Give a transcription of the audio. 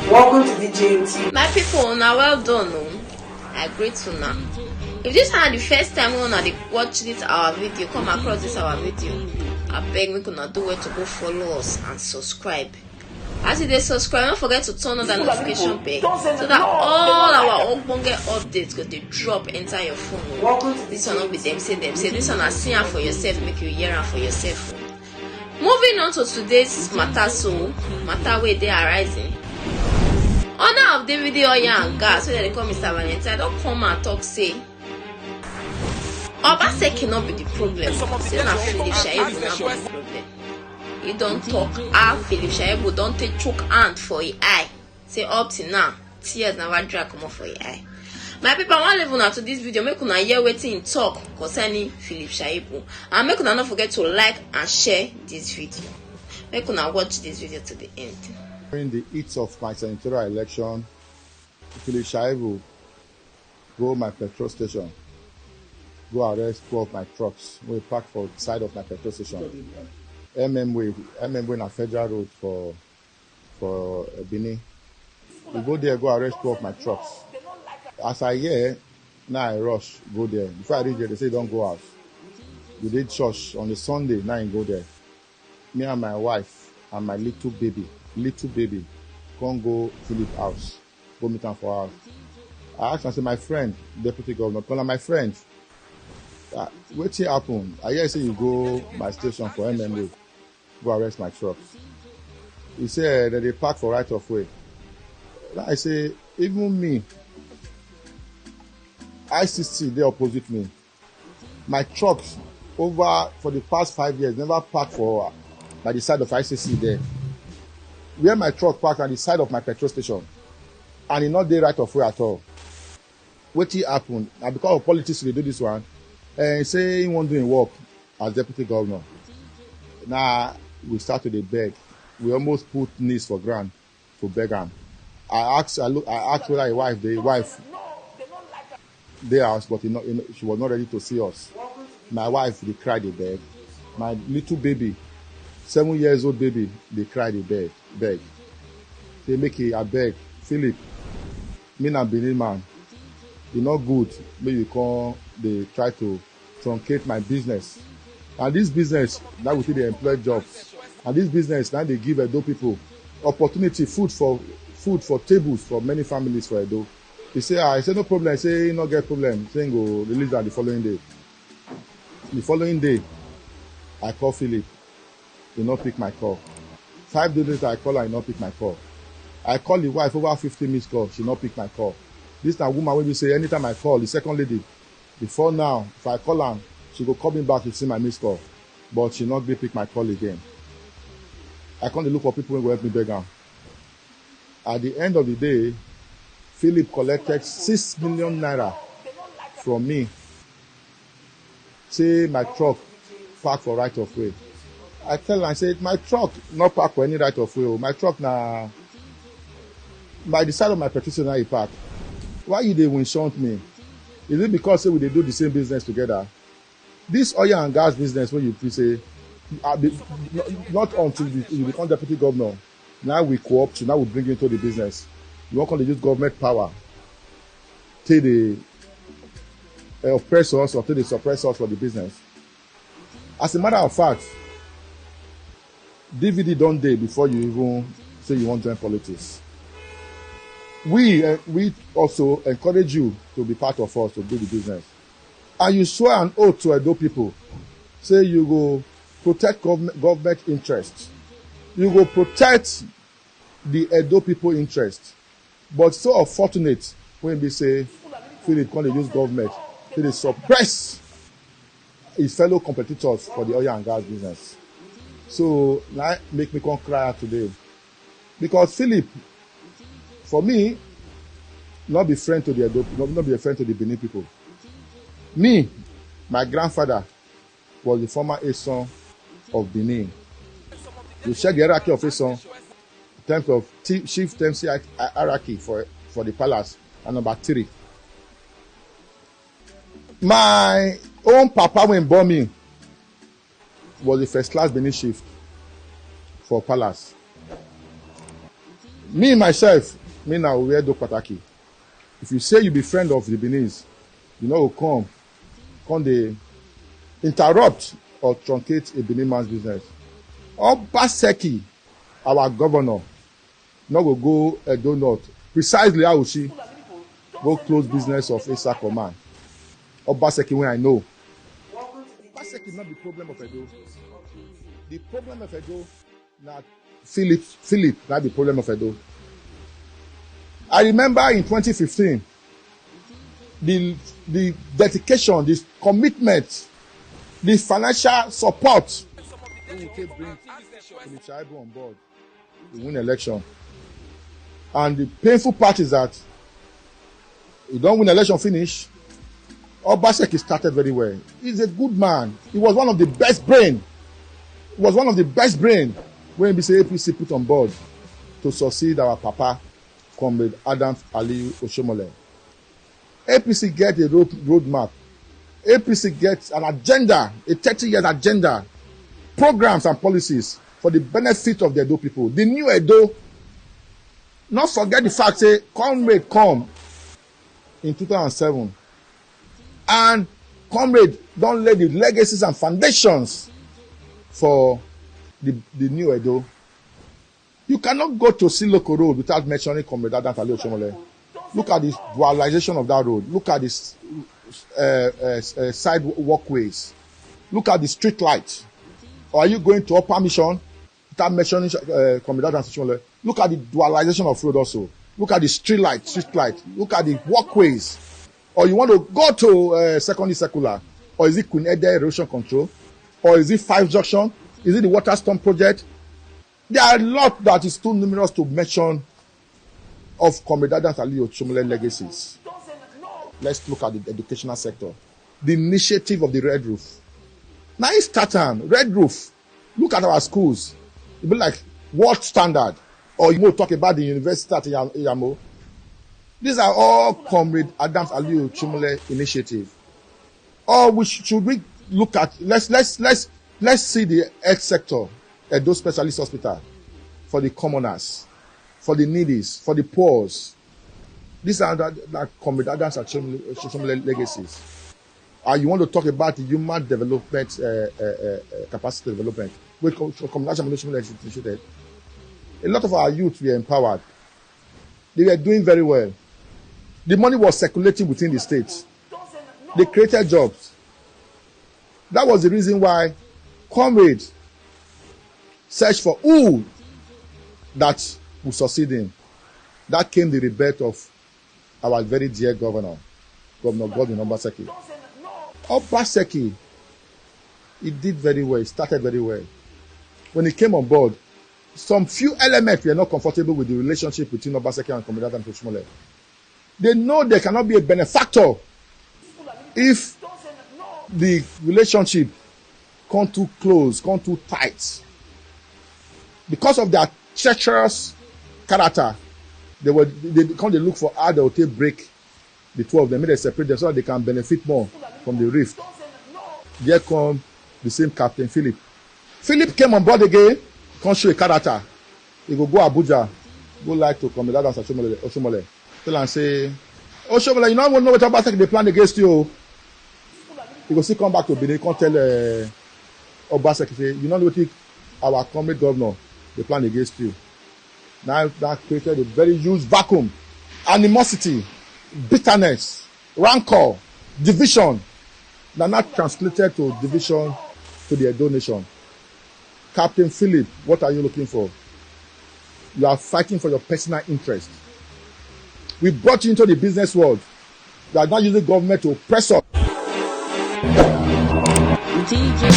Welcome to the JMT. My people, now well done. I greet you now. If this is the first time we wanna watch this our video, come across this our video, I beg me gonna do where to go follow us and subscribe. As you subscribe, don't forget to turn on the notification bell so that all our ogbonge updates go to drop enter your phone. This one not be them say this one, see am for yourself, make you hear am for yourself. Moving on to today's matter, matter where they are rising. Honor of David Oya and gas, so they call Mr. Valentine, don't come and talk say Obase cannot be the problem. Say na Philip Shaibu not be the problem. You don't talk Philip Shaibu don't take choke hand for your eye. Say up till now, tears never drag come off for your eye. My people, I want to level now to this video. Make una hear wetin talk concerning Philip Shaibu, and make una not forget to like and share this video. Make una watch this video to the end. During the heat of my senatorial election, Philip Shaibu go my petrol station, go arrest 2 of my trucks. We park for the side of my petrol station. MM na Federal Road for Benin. We go there, go arrest 2 of my trucks. As I hear, now I rush, go there. Before I reach there, they say don't go out. We did church on the Sunday, now I go there. Me and my wife and my little baby, can't go Philip house, go meet him for house. I asked him, I said, my friend, Deputy Governor, call him my friend. What happened? I hear say you go my station for MMA, go arrest my trucks. He said that they park for right of way. I say, even me, ICC, they opposite me. My trucks over for the past 5 years never parked for by the side of ICC there. Where my truck parked on the side of my petrol station, and it not there right of way at all. What happened? And because of politics, they do this one. And say he won't do work as deputy governor. Now we start to beg. We almost put knees for ground to beg him. I asked whether the wife they asked, but she was not ready to see us. My wife, they cried, they beg. My little baby, 7 years old baby, they cried, they beg. They make it, I beg, Philip, me and Benin man, it's not good. Maybe they try to truncate my business. And this business, now we see they employ jobs. And this business, now they give Edo people opportunity, food for tables for many families for Edo. He say, I say no problem. I say no get problem. Saying go release that the following day. The following day, I call Philip. He not pick my call. 5 days later, I call her. He not pick my call. I call the wife over 50 missed calls. She not pick my call. This time woman will be say anytime I call the second lady. Before now, if I call her, she go call me back to see my missed call. But she not be pick my call again. I can't look for people who will help me beg her. At the end of the day, Philip collected 6 million naira from me. Say my truck park for right of way. I tell her, I said, my truck not park for any right of way. My truck na by the side of my petrol station he park. Why you dey shunt me? Is it because say we dey do the same business together? This oil and gas business when you say not until you become deputy governor. Now we co-opt you, now we bring you into the business. You want to use government power, take the oppress us or take the suppress us for the business. As a matter of fact, DVD don't day before you even say you want to join politics. We also encourage you to be part of us to do the business. And you swear an oath to Edo people. Say you go protect government interest. You go protect the Edo people interest. But so unfortunate when we say Philip can't use government to suppress his fellow competitors for the oil and gas business. So now make me come cry out today. Because Philip, for me, not be friend to the Edo, not be a friend to the Benin people. Me, my grandfather was the former Eson of Benin. You check the hierarchy of Eson in terms of chief MC hierarchy for the palace, and number 3. My own papa when born me was the first class Benin chief for palace. Me myself, Me now wear do pataki. If you say you be friend of the Beninese, you know will come they interrupt or truncate a Benin man's business. Obaseki, our governor, no go Edo North. Precisely how she go close business of Asa Command. Obaseki when I know. Obaseki not the problem of Edo. The problem of Edo, not Philip, not the problem of Edo. I remember in 2015, the dedication, the commitment, the financial support we will bring Shaibu on board to win election. And the painful part is that you don't win election finish. Obaseki started very well. He's a good man. He was one of the best brain. He was one of the best brain when BC APC put on board to succeed our papa, Comrade Adams Ali Oshomole. APC get a roadmap. APC gets an agenda, a 30-year agenda, programs and policies for the benefit of the Edo people. The new Edo, not forget the fact say Comrade come in 2007 and Comrade don't lay the legacies and foundations for the new Edo. You cannot go to Siloko Road without mentioning Comrade Adams Ali Oshomole. Look at the dualization of that road. Look at this side walkways. Look at the street lights. Or are you going to Upper Mission without mentioning Comrade Adams Oshomole? Look at the dualization of road also. Look at the street light. Look at the walkways. Or you want to go to Secondary Circular? Or is it Kunede Erosion Control? Or is it 5 Junction? Is it the Water Storm Project? There are a lot that is too numerous to mention of Comrade Adams Ali Oshomole legacies. Let's look at the educational sector. The initiative of the Red Roof. Now it's starting Red Roof. Look at our schools. It be like world standard. Or you will talk about the university at Yamo. These are all Comrade Adams Ali Oshomole initiative. Or should we look at let's see the health sector at those specialist hospitals for the commoners, for the needies, for the poor. These are that Comrade Adams Oshomole legacies. You want to talk about the human development, capacity development, which Comrade Adams Oshomole initiated. A lot of our youth were empowered. They were doing very well. The money was circulating within the state. They created jobs. That was the reason why Comrade searched for who that would succeed him. That came the rebirth of our very dear Governor Godwin Obaseki. Obaseki, he did very well. He started very well. When he came on board, some few elements were not comfortable with the relationship between Obaseki and Comrade Adams Oshomole. They know they cannot be a benefactor if the relationship come too close, come too tight. Because of their treacherous character, they look for how they will take break the two of them, make them separate them so that they can benefit more from the rift. There come the same Captain Philip. Philip came on board again, can't show a character. He go Abuja, go like to Comrade Adams Oshomole. Tell and say, Oshomole, you don't know what Obaseki they plan against you. He go still come back to Benin, can't tell Obaseki, say, you know what our Comrade Governor they plan against you. Now that created a very huge vacuum, animosity, bitterness, rancor, division. That not translated to division to the Edo nation. Captain Philip, what are you looking for? You are fighting for your personal interest. We brought you into the business world. You are not using government to oppress us. DJ